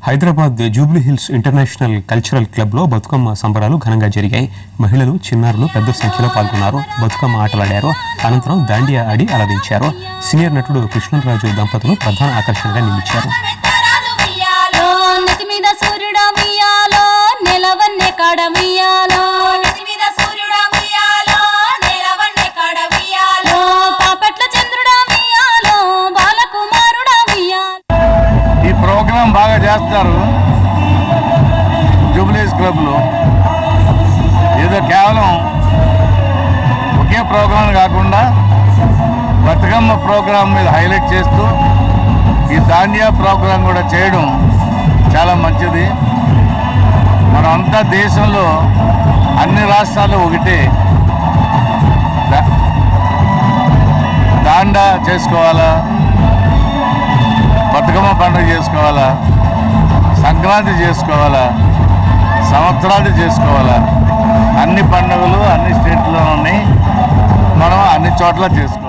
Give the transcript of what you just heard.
Hyderabad Jubilee hills international cultural క్లబ్లో బతుకమ్మ సంబరాలు ఘనంగా జరిగాయి. మహిళలు, చిన్నారులు పెద్ద సంఖ్యలో పాల్గొన్నారు. బతుకమ్మ ఆటలాడారు. అనంతరం దాండియా ఆడి అలరించారు. సీనియర్ నటుడు కృష్ణరాజు దంపతులు ప్రధాన ఆకర్షణగా నిలిచారు. బాగా చేస్తారు జూబ్లీ హిల్స్ క్లబ్లో. ఏదో కేవలం ఒకే ప్రోగ్రాం కాకుండా బతుకమ్మ ప్రోగ్రాం మీద హైలైట్ చేస్తూ ఈ దాండియా ప్రోగ్రాం కూడా చేయడం చాలా మంచిది. మనమంతా దేశంలో అన్ని రాష్ట్రాలు ఒకటే దాండా చేసుకోవాలా, బతుకమ్మ పండుగ చేసుకోవాలా, సంక్రాంతి చేసుకోవాలా, సంవత్సరాలు చేసుకోవాలా. అన్ని పండుగలు అన్ని స్టేట్లో ఉన్నాయి, మనం అన్ని చోట్ల చేసుకోవాలి.